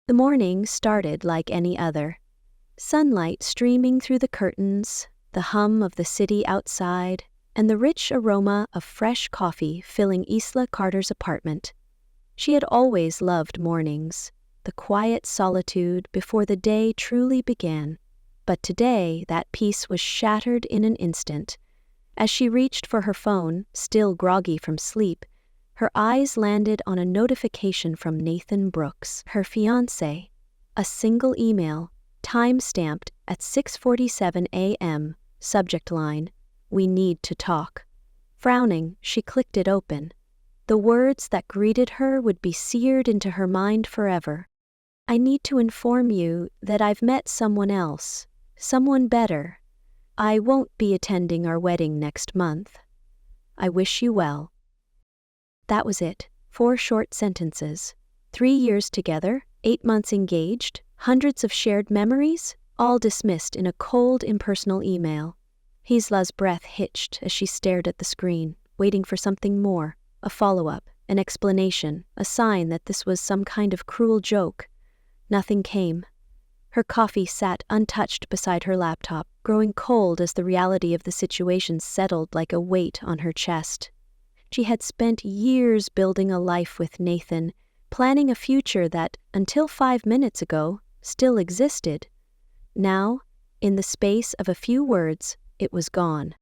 The morning started like any other. Sunlight streaming through the curtains, the hum of the city outside, and the rich aroma of fresh coffee filling Isla Carter's apartment. She had always loved mornings, the quiet solitude before the day truly began. But today that peace was shattered in an instant. As she reached for her phone, still groggy from sleep, her eyes landed on a notification from Nathan Brooks, her fiancé. A single email, time-stamped at 6:47 a.m., subject line, "We need to talk." Frowning, she clicked it open. The words that greeted her would be seared into her mind forever. "I need to inform you that I've met someone else, someone better. I won't be attending our wedding next month. I wish you well." That was it. 4 short sentences. 3 years together, 8 months engaged, hundreds of shared memories, all dismissed in a cold, impersonal email. Isla's breath hitched as she stared at the screen, waiting for something more, a follow-up, an explanation, a sign that this was some kind of cruel joke. Nothing came. Her coffee sat untouched beside her laptop, growing cold as the reality of the situation settled like a weight on her chest. She had spent years building a life with Nathan, planning a future that, until 5 minutes ago, still existed. Now, in the space of a few words, it was gone.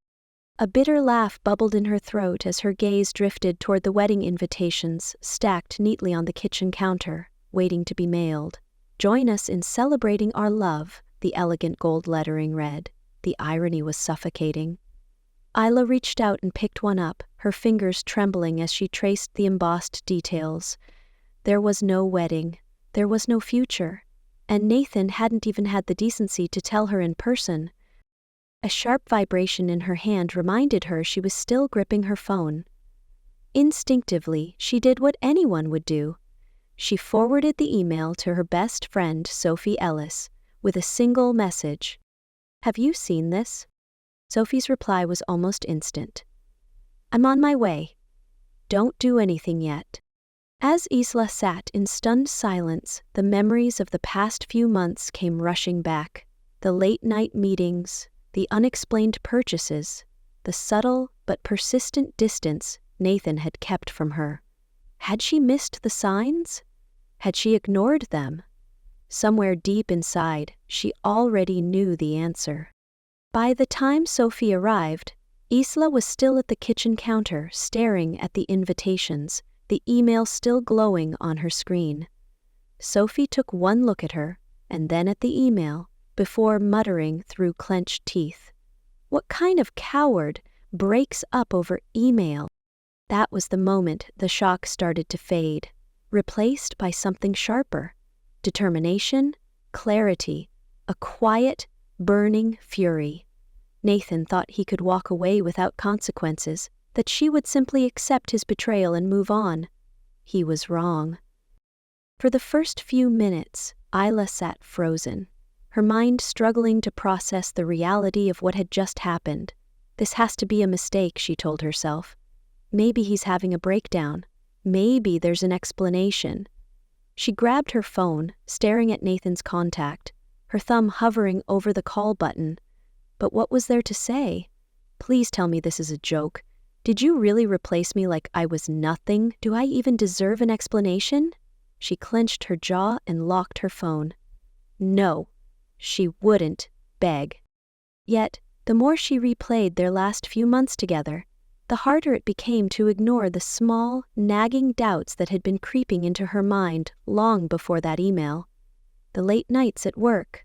A bitter laugh bubbled in her throat as her gaze drifted toward the wedding invitations stacked neatly on the kitchen counter, waiting to be mailed. "Join us in celebrating our love," the elegant gold lettering read. The irony was suffocating. Isla reached out and picked one up, her fingers trembling as she traced the embossed details. There was no wedding, there was no future, and Nathan hadn't even had the decency to tell her in person. A sharp vibration in her hand reminded her she was still gripping her phone. Instinctively, she did what anyone would do. She forwarded the email to her best friend, Sophie Ellis, with a single message. "Have you seen this?" Sophie's reply was almost instant. "I'm on my way. Don't do anything yet." As Isla sat in stunned silence, the memories of the past few months came rushing back. The late-night meetings, the unexplained purchases, the subtle but persistent distance Nathan had kept from her. Had she missed the signs? Had she ignored them? Somewhere deep inside, she already knew the answer. By the time Sophie arrived, Isla was still at the kitchen counter, staring at the invitations, the email still glowing on her screen. Sophie took one look at her, and then at the email, before muttering through clenched teeth, "What kind of coward breaks up over email?" That was the moment the shock started to fade, replaced by something sharper. Determination, clarity, a quiet, burning fury. Nathan thought he could walk away without consequences, that she would simply accept his betrayal and move on. He was wrong. For the first few minutes, Isla sat frozen, her mind struggling to process the reality of what had just happened. This has to be a mistake, she told herself. Maybe he's having a breakdown. Maybe there's an explanation. She grabbed her phone, staring at Nathan's contact, her thumb hovering over the call button. But what was there to say? "Please tell me this is a joke. Did you really replace me like I was nothing? Do I even deserve an explanation?" She clenched her jaw and locked her phone. No, she wouldn't beg. Yet, the more she replayed their last few months together, the harder it became to ignore the small, nagging doubts that had been creeping into her mind long before that email. The late nights at work,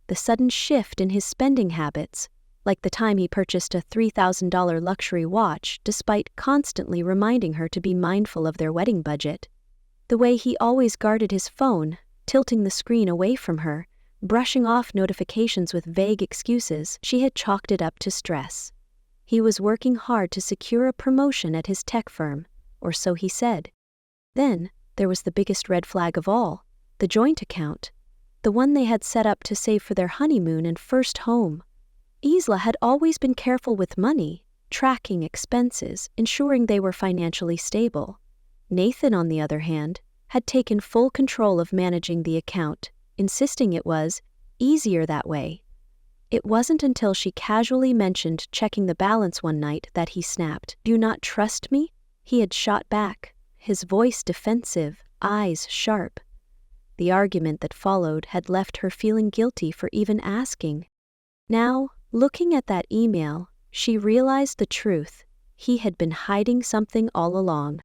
the sudden shift in his spending habits, like the time he purchased a $3,000 luxury watch despite constantly reminding her to be mindful of their wedding budget. The way he always guarded his phone, tilting the screen away from her, brushing off notifications with vague excuses. She had chalked it up to stress. He was working hard to secure a promotion at his tech firm, or so he said. Then, there was the biggest red flag of all, the joint account, the one they had set up to save for their honeymoon and first home. Isla had always been careful with money, tracking expenses, ensuring they were financially stable. Nathan, on the other hand, had taken full control of managing the account, insisting it was easier that way. It wasn't until she casually mentioned checking the balance one night that he snapped. "Do you not trust me?" He had shot back, his voice defensive, eyes sharp. The argument that followed had left her feeling guilty for even asking. Now, looking at that email, she realized the truth. He had been hiding something all along.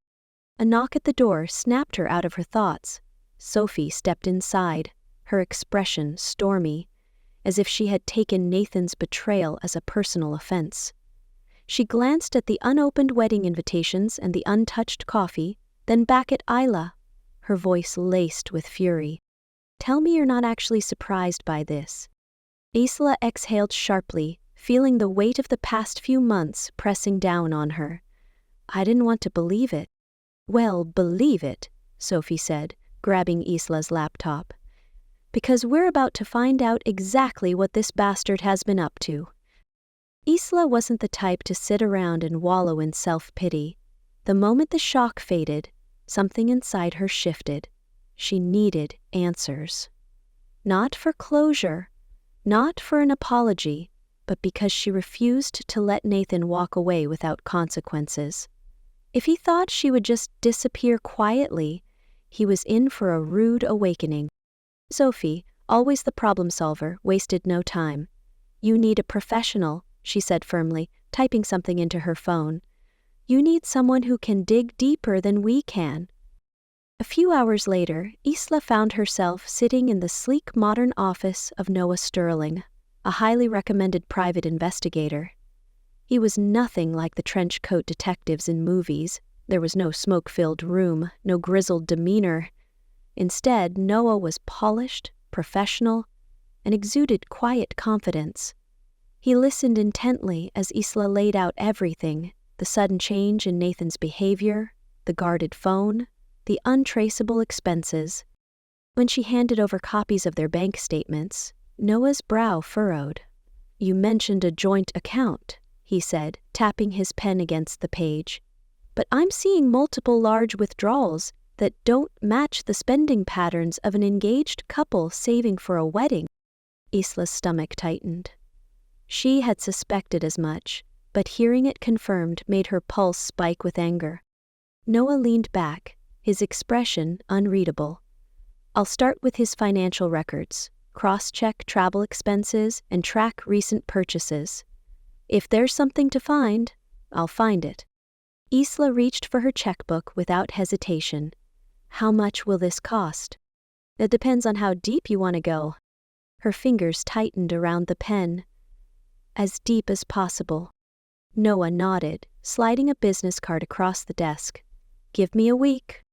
A knock at the door snapped her out of her thoughts. Sophie stepped inside, her expression stormy, as if she had taken Nathan's betrayal as a personal offense. She glanced at the unopened wedding invitations and the untouched coffee, then back at Isla, her voice laced with fury. "Tell me you're not actually surprised by this." Isla exhaled sharply, feeling the weight of the past few months pressing down on her. "I didn't want to believe it." "Well, believe it," Sophie said, grabbing Isla's laptop. "Because we're about to find out exactly what this bastard has been up to." Isla wasn't the type to sit around and wallow in self-pity. The moment the shock faded, something inside her shifted. She needed answers. Not for closure, not for an apology, but because she refused to let Nathan walk away without consequences. If he thought she would just disappear quietly, he was in for a rude awakening. Sophie, always the problem solver, wasted no time. "You need a professional," she said firmly, typing something into her phone. "You need someone who can dig deeper than we can." A few hours later, Isla found herself sitting in the sleek modern office of Noah Sterling, a highly recommended private investigator. He was nothing like the trench coat detectives in movies. There was no smoke-filled room, no grizzled demeanor. Instead, Noah was polished, professional, and exuded quiet confidence. He listened intently as Isla laid out everything: the sudden change in Nathan's behavior, the guarded phone, the untraceable expenses. When she handed over copies of their bank statements, Noah's brow furrowed. "You mentioned a joint account," he said, tapping his pen against the page. "But I'm seeing multiple large withdrawals that don't match the spending patterns of an engaged couple saving for a wedding." Isla's stomach tightened. She had suspected as much, but hearing it confirmed made her pulse spike with anger. Noah leaned back, his expression unreadable. "I'll start with his financial records, cross-check travel expenses, and track recent purchases. If there's something to find, I'll find it." Isla reached for her checkbook without hesitation. "How much will this cost?" "It depends on how deep you want to go." Her fingers tightened around the pen. "As deep as possible." Noah nodded, sliding a business card across the desk. "Give me a week."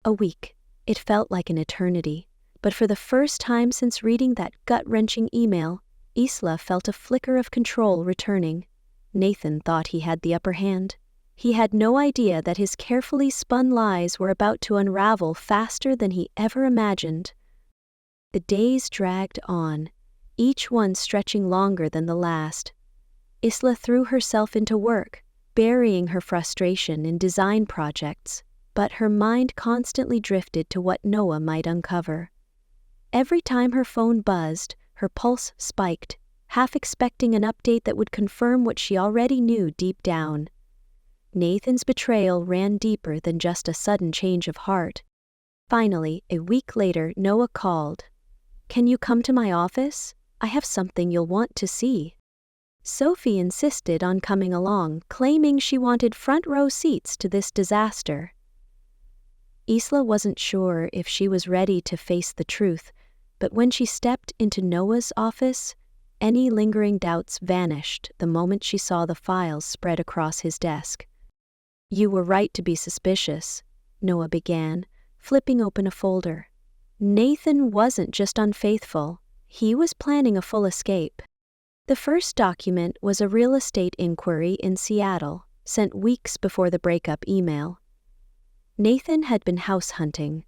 A week. It felt like an eternity. But for the first time since reading that gut-wrenching email, Isla felt a flicker of control returning. Nathan thought he had the upper hand. He had no idea that his carefully spun lies were about to unravel faster than he ever imagined. The days dragged on, each one stretching longer than the last. Isla threw herself into work, burying her frustration in design projects, but her mind constantly drifted to what Noah might uncover. Every time her phone buzzed, her pulse spiked, half expecting an update that would confirm what she already knew deep down. Nathan's betrayal ran deeper than just a sudden change of heart. Finally, a week later, Noah called. "Can you come to my office? I have something you'll want to see." Sophie insisted on coming along, claiming she wanted front-row seats to this disaster. Isla wasn't sure if she was ready to face the truth, but when she stepped into Noah's office, any lingering doubts vanished the moment she saw the files spread across his desk. "You were right to be suspicious," Noah began, flipping open a folder. "Nathan wasn't just unfaithful, he was planning a full escape." The first document was a real estate inquiry in Seattle, sent weeks before the breakup email. Nathan had been house hunting.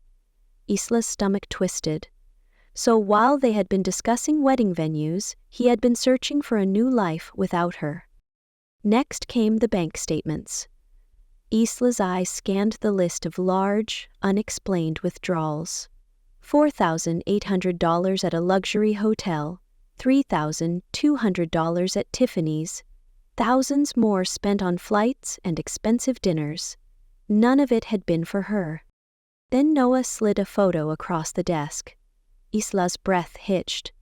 Isla's stomach twisted. So while they had been discussing wedding venues, he had been searching for a new life without her. Next came the bank statements. Isla's eyes scanned the list of large, unexplained withdrawals. $4,800 at a luxury hotel, $3,200 at Tiffany's, thousands more spent on flights and expensive dinners. None of it had been for her. Then Noah slid a photo across the desk. Isla's breath hitched.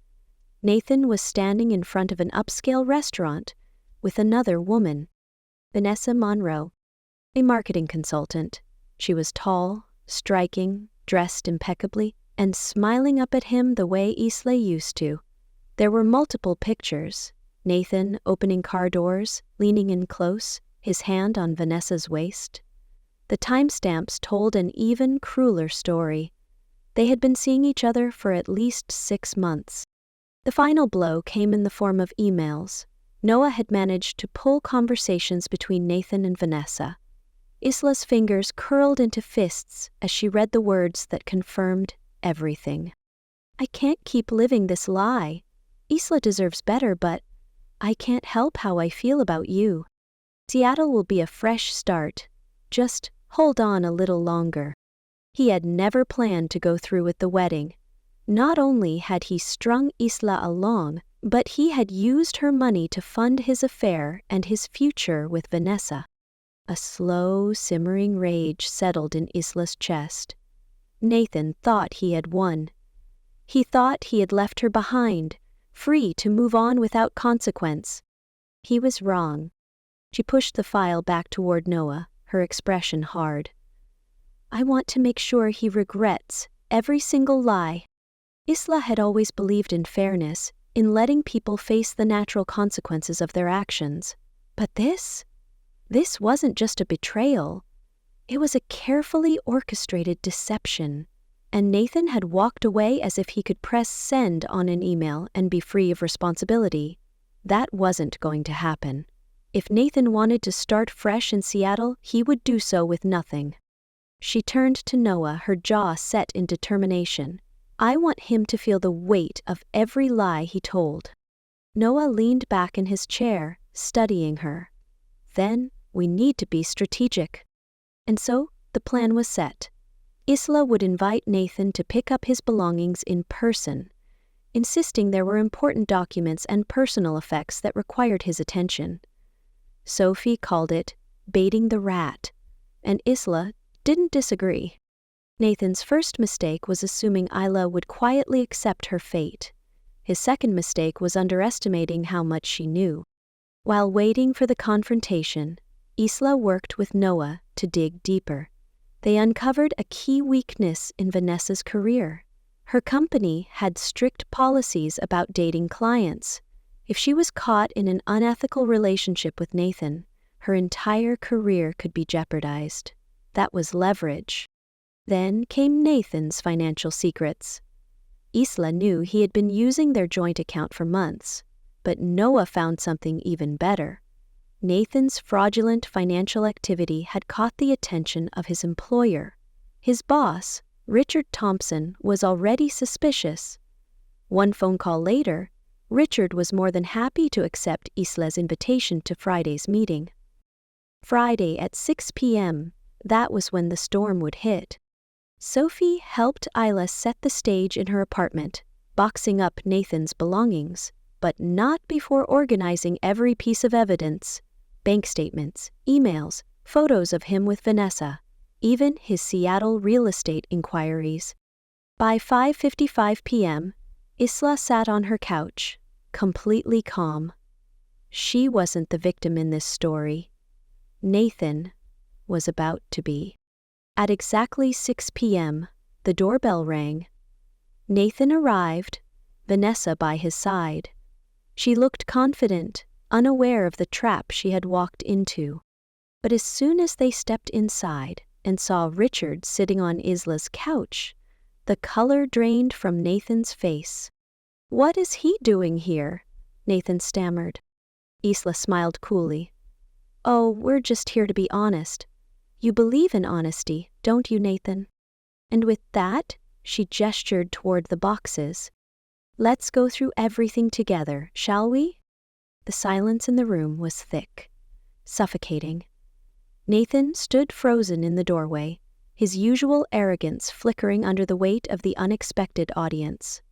Nathan was standing in front of an upscale restaurant with another woman, Vanessa Monroe, a marketing consultant. She was tall, striking, dressed impeccably, and smiling up at him the way Isla used to. There were multiple pictures. Nathan opening car doors, leaning in close, his hand on Vanessa's waist. The timestamps told an even crueler story. They had been seeing each other for at least 6 months. The final blow came in the form of emails. Noah had managed to pull conversations between Nathan and Vanessa. Isla's fingers curled into fists as she read the words that confirmed everything. I can't keep living this lie. Isla deserves better, but I can't help how I feel about you. Seattle will be a fresh start. Just hold on a little longer. He had never planned to go through with the wedding. Not only had he strung Isla along, but he had used her money to fund his affair and his future with Vanessa. A slow, simmering rage settled in Isla's chest. Nathan thought he had won. He thought he had left her behind, free to move on without consequence. He was wrong. She pushed the file back toward Noah, her expression hard. I want to make sure he regrets every single lie. Isla had always believed in fairness, in letting people face the natural consequences of their actions. But this wasn't just a betrayal. It was a carefully orchestrated deception. And Nathan had walked away as if he could press send on an email and be free of responsibility. That wasn't going to happen. If Nathan wanted to start fresh in Seattle, he would do so with nothing. She turned to Noah, her jaw set in determination. I want him to feel the weight of every lie he told. Noah leaned back in his chair, studying her. Then, we need to be strategic. And so, the plan was set. Isla would invite Nathan to pick up his belongings in person, insisting there were important documents and personal effects that required his attention. Sophie called it baiting the rat, and Isla didn't disagree. Nathan's first mistake was assuming Isla would quietly accept her fate. His second mistake was underestimating how much she knew. While waiting for the confrontation, Isla worked with Noah to dig deeper. They uncovered a key weakness in Vanessa's career. Her company had strict policies about dating clients. If she was caught in an unethical relationship with Nathan, her entire career could be jeopardized. That was leverage. Then came Nathan's financial secrets. Isla knew he had been using their joint account for months, but Noah found something even better. Nathan's fraudulent financial activity had caught the attention of his employer. His boss, Richard Thompson, was already suspicious. One phone call later, Richard was more than happy to accept Isla's invitation to Friday's meeting. Friday at 6 p.m., that was when the storm would hit. Sophie helped Isla set the stage in her apartment, boxing up Nathan's belongings, but not before organizing every piece of evidence. Bank statements, emails, photos of him with Vanessa, even his Seattle real estate inquiries. By 5:55 p.m., Isla sat on her couch, completely calm. She wasn't the victim in this story. Nathan was about to be. At exactly 6 p.m., the doorbell rang. Nathan arrived, Vanessa by his side. She looked confident, unaware of the trap she had walked into. But as soon as they stepped inside and saw Richard sitting on Isla's couch, the color drained from Nathan's face. What is he doing here? Nathan stammered. Isla smiled coolly. Oh, we're just here to be honest. You believe in honesty, don't you, Nathan? And with that, she gestured toward the boxes. Let's go through everything together, shall we? The silence in the room was thick, suffocating. Nathan stood frozen in the doorway, his usual arrogance flickering under the weight of the unexpected audience.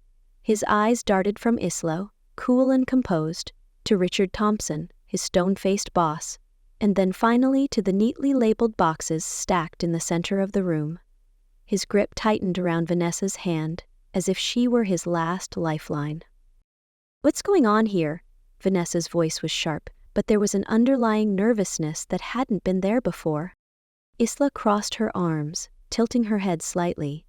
His eyes darted from Isla, cool and composed, to Richard Thompson, his stone-faced boss, and then finally to the neatly labeled boxes stacked in the center of the room. His grip tightened around Vanessa's hand, as if she were his last lifeline. "What's going on here?" Vanessa's voice was sharp, but there was an underlying nervousness that hadn't been there before. Isla crossed her arms, tilting her head slightly.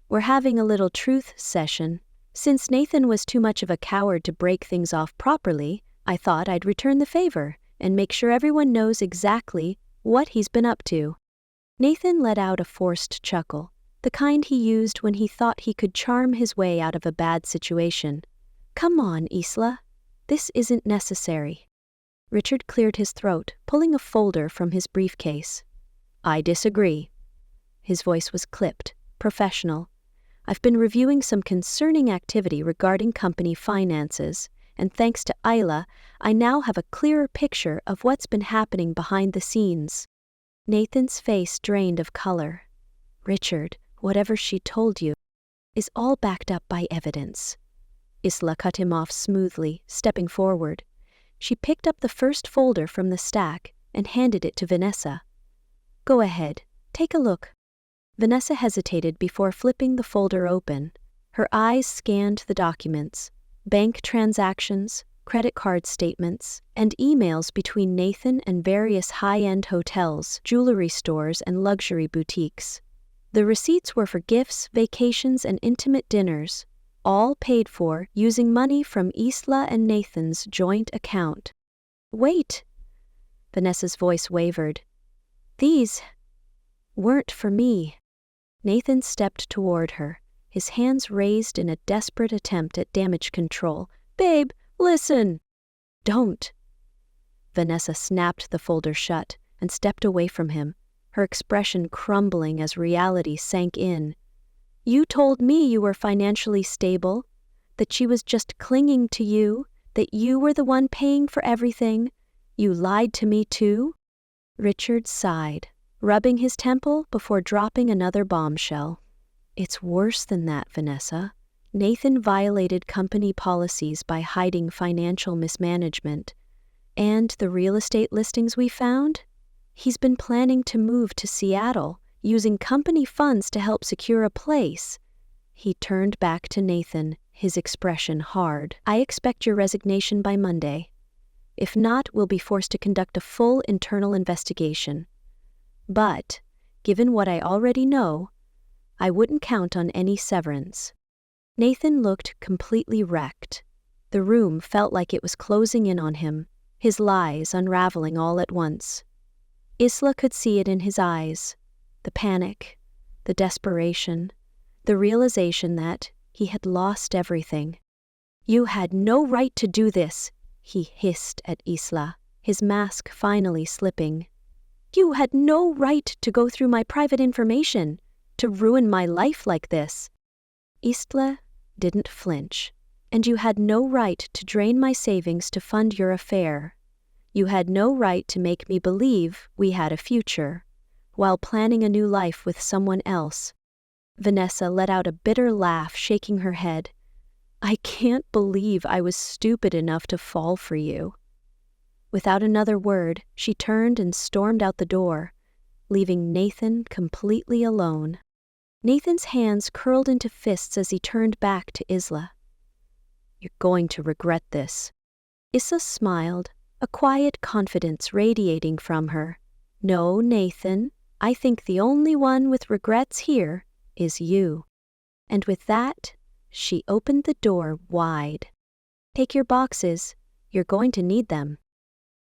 "We're having a little truth session. Since Nathan was too much of a coward to break things off properly, I thought I'd return the favor and make sure everyone knows exactly what he's been up to." Nathan let out a forced chuckle, the kind he used when he thought he could charm his way out of a bad situation. "Come on, Isla. This isn't necessary." Richard cleared his throat, pulling a folder from his briefcase. "I disagree." His voice was clipped, professional. "I've been reviewing some concerning activity regarding company finances, and thanks to Isla, I now have a clearer picture of what's been happening behind the scenes." Nathan's face drained of color. "Richard, whatever she told you is all backed up by evidence." Isla cut him off smoothly, stepping forward. She picked up the first folder from the stack and handed it to Vanessa. "Go ahead, take a look." Vanessa hesitated before flipping the folder open. Her eyes scanned the documents: bank transactions, credit card statements, and emails between Nathan and various high-end hotels, jewelry stores, and luxury boutiques. The receipts were for gifts, vacations, and intimate dinners, all paid for using money from Isla and Nathan's joint account. "Wait," Vanessa's voice wavered. "These weren't for me." Nathan stepped toward her, his hands raised in a desperate attempt at damage control. "Babe, listen!" "Don't!" Vanessa snapped the folder shut and stepped away from him, her expression crumbling as reality sank in. "You told me you were financially stable, that she was just clinging to you, that you were the one paying for everything. You lied to me too?" Richard sighed, rubbing his temple before dropping another bombshell. "It's worse than that, Vanessa. Nathan violated company policies by hiding financial mismanagement. And the real estate listings we found? He's been planning to move to Seattle, using company funds to help secure a place." He turned back to Nathan, his expression hard. "I expect your resignation by Monday. If not, we'll be forced to conduct a full internal investigation. But, given what I already know, I wouldn't count on any severance." Nathan looked completely wrecked. The room felt like it was closing in on him, his lies unraveling all at once. Isla could see it in his eyes, the panic, the desperation, the realization that he had lost everything. "You had no right to do this," he hissed at Isla, his mask finally slipping. "You had no right to go through my private information, to ruin my life like this." Isla didn't flinch. "And you had no right to drain my savings to fund your affair. You had no right to make me believe we had a future, while planning a new life with someone else." Vanessa let out a bitter laugh, shaking her head. "I can't believe I was stupid enough to fall for you." Without another word, she turned and stormed out the door, leaving Nathan completely alone. Nathan's hands curled into fists as he turned back to Isla. "You're going to regret this." Isla smiled, a quiet confidence radiating from her. "No, Nathan, I think the only one with regrets here is you." And with that, she opened the door wide. "Take your boxes, you're going to need them."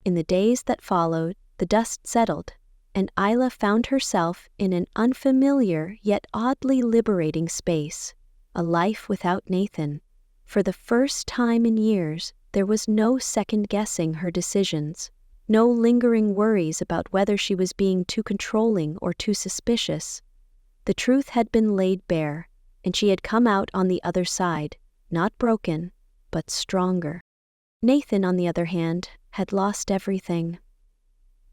In the days that followed, the dust settled, and Isla found herself in an unfamiliar yet oddly liberating space, a life without Nathan. For the first time in years, there was no second-guessing her decisions, no lingering worries about whether she was being too controlling or too suspicious. The truth had been laid bare, and she had come out on the other side, not broken, but stronger. Nathan, on the other hand, had lost everything.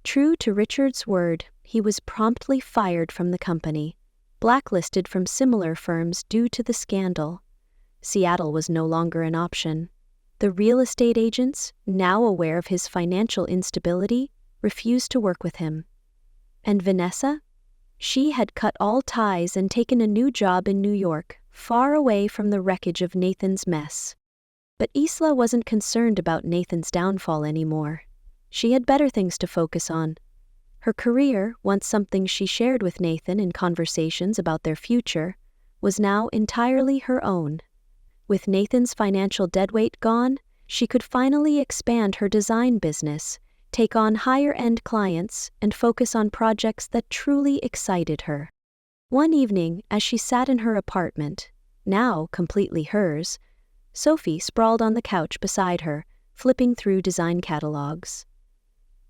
True to Richard's word, he was promptly fired from the company, blacklisted from similar firms due to the scandal. Seattle was no longer an option. The real estate agents, now aware of his financial instability, refused to work with him. And Vanessa? She had cut all ties and taken a new job in New York, far away from the wreckage of Nathan's mess. But Isla wasn't concerned about Nathan's downfall anymore. She had better things to focus on. Her career, once something she shared with Nathan in conversations about their future, was now entirely her own. With Nathan's financial deadweight gone, she could finally expand her design business, take on higher-end clients, and focus on projects that truly excited her. One evening, as she sat in her apartment, now completely hers, Sophie sprawled on the couch beside her, flipping through design catalogs.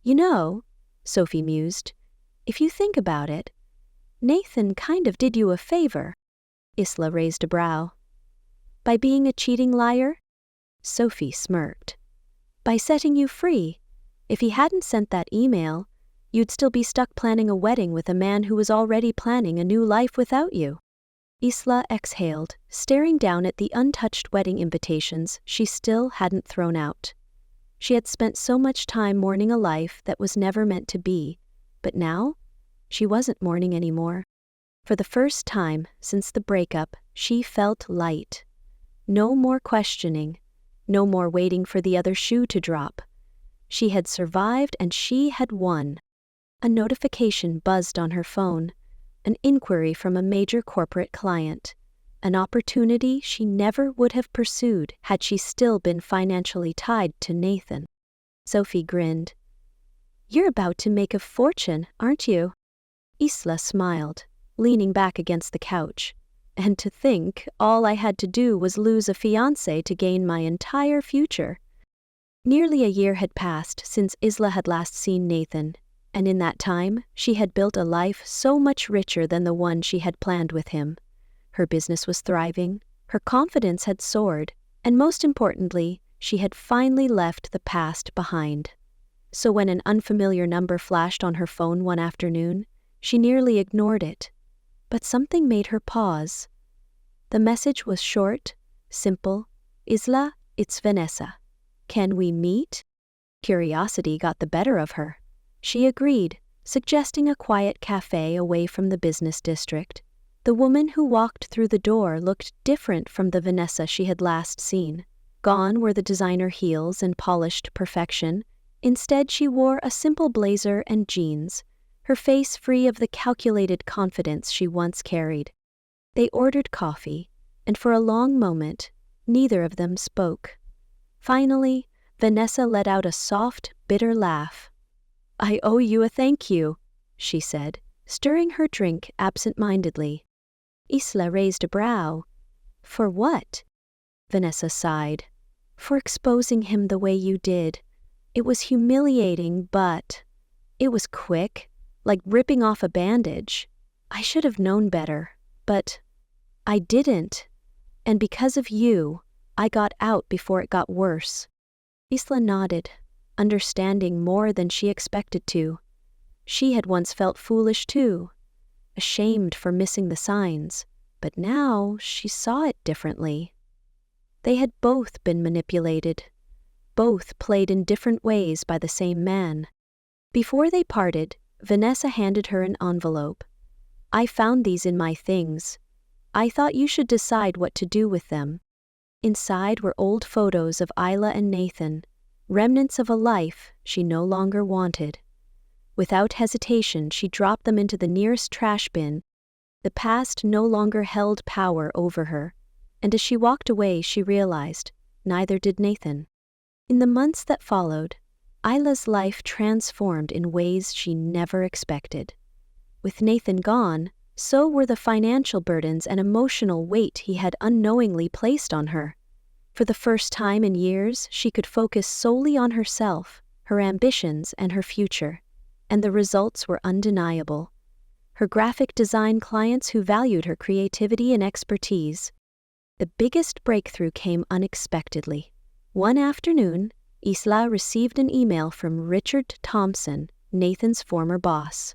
"You know," Sophie mused, "if you think about it, Nathan kind of did you a favor." Isla raised a brow. "By being a cheating liar?" Sophie smirked. "By setting you free. If he hadn't sent that email, you'd still be stuck planning a wedding with a man who was already planning a new life without you." Isla exhaled, staring down at the untouched wedding invitations she still hadn't thrown out. She had spent so much time mourning a life that was never meant to be, but now, she wasn't mourning anymore. For the first time since the breakup, she felt light. No more questioning, no more waiting for the other shoe to drop. She had survived and she had won. A notification buzzed on her phone, an inquiry from a major corporate client, an opportunity she never would have pursued had she still been financially tied to Nathan. Sophie grinned. "You're about to make a fortune, aren't you?" Isla smiled, leaning back against the couch. "And to think all I had to do was lose a fiancé to gain my entire future." Nearly a year had passed since Isla had last seen Nathan, and in that time she had built a life so much richer than the one she had planned with him. Her business was thriving, her confidence had soared, and most importantly, she had finally left the past behind. So when an unfamiliar number flashed on her phone one afternoon, she nearly ignored it. But something made her pause. The message was short, simple. "Isla, it's Vanessa. Can we meet?" Curiosity got the better of her. She agreed, suggesting a quiet cafe away from the business district. The woman who walked through the door looked different from the Vanessa she had last seen. Gone were the designer heels and polished perfection. Instead, she wore a simple blazer and jeans, her face free of the calculated confidence she once carried. They ordered coffee, and for a long moment, neither of them spoke. Finally, Vanessa let out a soft, bitter laugh. "I owe you a thank you," she said, stirring her drink absent-mindedly. Isla raised a brow. "For what?" Vanessa sighed. "For exposing him the way you did. It was humiliating, but it was quick, like ripping off a bandage. I should have known better, but I didn't. And because of you, I got out before it got worse." Isla nodded, understanding more than she expected to. She had once felt foolish too, ashamed for missing the signs, but now she saw it differently. They had both been manipulated, both played in different ways by the same man. Before they parted, Vanessa handed her an envelope. "I found these in my things. I thought you should decide what to do with them." Inside were old photos of Isla and Nathan, remnants of a life she no longer wanted. Without hesitation, she dropped them into the nearest trash bin. The past no longer held power over her, and as she walked away, she realized neither did Nathan. In the months that followed, Isla's life transformed in ways she never expected. With Nathan gone, so were the financial burdens and emotional weight he had unknowingly placed on her. For the first time in years, she could focus solely on herself, her ambitions, and her future, and the results were undeniable. Her graphic design clients who valued her creativity and expertise. The biggest breakthrough came unexpectedly. One afternoon, Isla received an email from Richard Thompson, Nathan's former boss.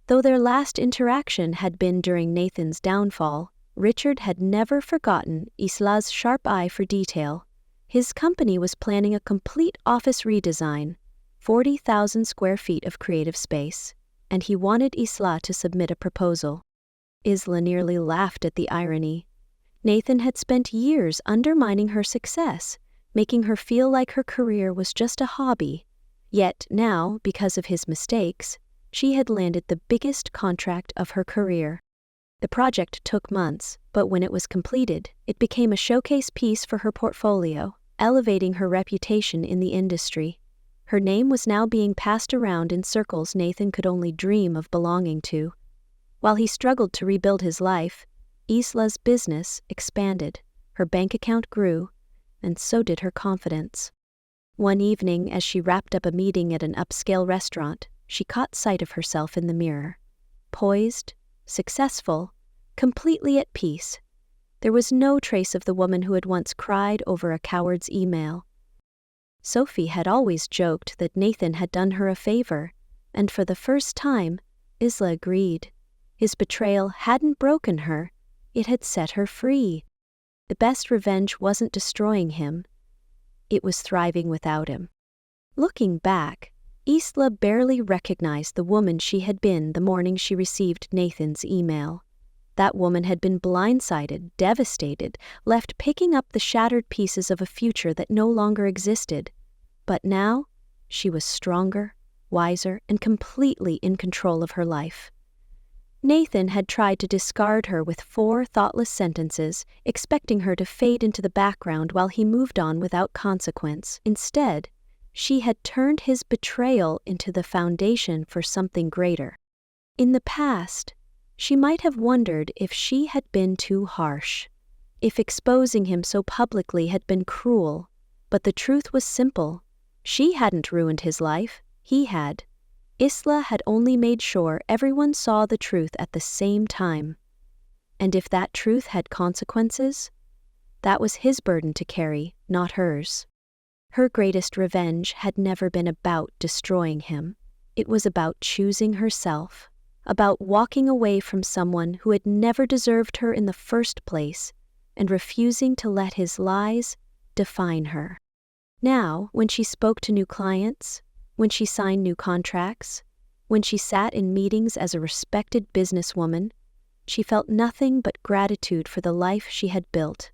Though their last interaction had been during Nathan's downfall, Richard had never forgotten Isla's sharp eye for detail. His company was planning a complete office redesign, 40,000 square feet of creative space, and he wanted Isla to submit a proposal. Isla nearly laughed at the irony. Nathan had spent years undermining her success, making her feel like her career was just a hobby. Yet now, because of his mistakes, she had landed the biggest contract of her career. The project took months, but when it was completed, it became a showcase piece for her portfolio, elevating her reputation in the industry. Her name was now being passed around in circles Nathan could only dream of belonging to. While he struggled to rebuild his life, Isla's business expanded, her bank account grew, and so did her confidence. One evening, as she wrapped up a meeting at an upscale restaurant, she caught sight of herself in the mirror. Poised, successful, completely at peace. There was no trace of the woman who had once cried over a coward's email. Sophie had always joked that Nathan had done her a favor, and for the first time, Isla agreed. His betrayal hadn't broken her, it had set her free. The best revenge wasn't destroying him, it was thriving without him. Looking back, Isla barely recognized the woman she had been the morning she received Nathan's email. That woman had been blindsided, devastated, left picking up the shattered pieces of a future that no longer existed. But now, she was stronger, wiser, and completely in control of her life. Nathan had tried to discard her with 4 thoughtless sentences, expecting her to fade into the background while he moved on without consequence. Instead, she had turned his betrayal into the foundation for something greater. In the past, she might have wondered if she had been too harsh, if exposing him so publicly had been cruel, but the truth was simple. She hadn't ruined his life, he had. Isla had only made sure everyone saw the truth at the same time. And if that truth had consequences, that was his burden to carry, not hers. Her greatest revenge had never been about destroying him. It was about choosing herself, about walking away from someone who had never deserved her in the first place, and refusing to let his lies define her. Now, when she spoke to new clients, when she signed new contracts, when she sat in meetings as a respected businesswoman, she felt nothing but gratitude for the life she had built.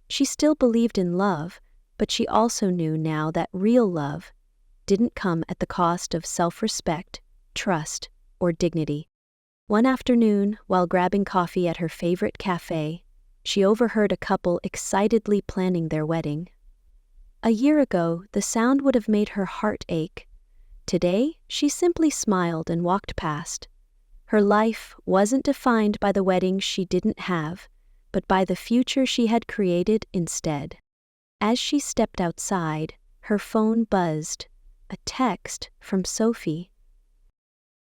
She still believed in love, but she also knew now that real love didn't come at the cost of self-respect, trust, or dignity. One afternoon, while grabbing coffee at her favorite cafe, she overheard a couple excitedly planning their wedding. A year ago, the sound would have made her heart ache. Today, she simply smiled and walked past. Her life wasn't defined by the wedding she didn't have, but by the future she had created instead. As she stepped outside, her phone buzzed, a text from Sophie.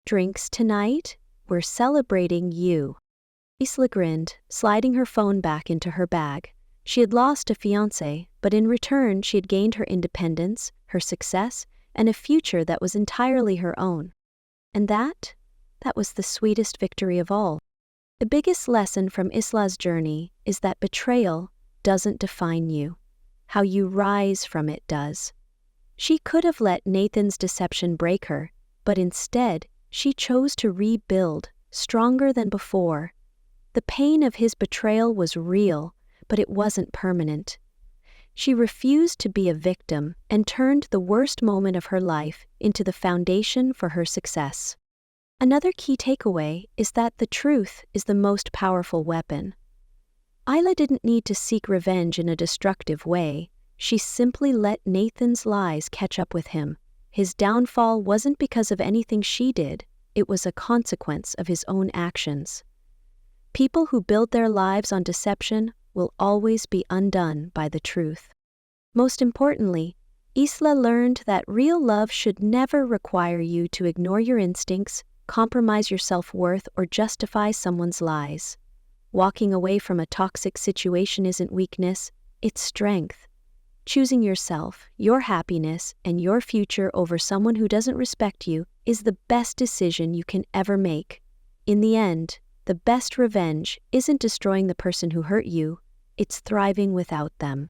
"Drinks tonight? We're celebrating you." Isla grinned, sliding her phone back into her bag. She had lost a fiancé, but in return she had gained her independence, her success, and a future that was entirely her own. And that was the sweetest victory of all. The biggest lesson from Isla's journey is that betrayal doesn't define you. How you rise from it does. She could have let Nathan's deception break her, but instead, she chose to rebuild, stronger than before. The pain of his betrayal was real, but it wasn't permanent. She refused to be a victim and turned the worst moment of her life into the foundation for her success. Another key takeaway is that the truth is the most powerful weapon. Isla didn't need to seek revenge in a destructive way. She simply let Nathan's lies catch up with him. His downfall wasn't because of anything she did, it was a consequence of his own actions. People who build their lives on deception will always be undone by the truth. Most importantly, Isla learned that real love should never require you to ignore your instincts, compromise your self-worth, or justify someone's lies. Walking away from a toxic situation isn't weakness, it's strength. Choosing yourself, your happiness, and your future over someone who doesn't respect you is the best decision you can ever make. In the end, the best revenge isn't destroying the person who hurt you, it's thriving without them.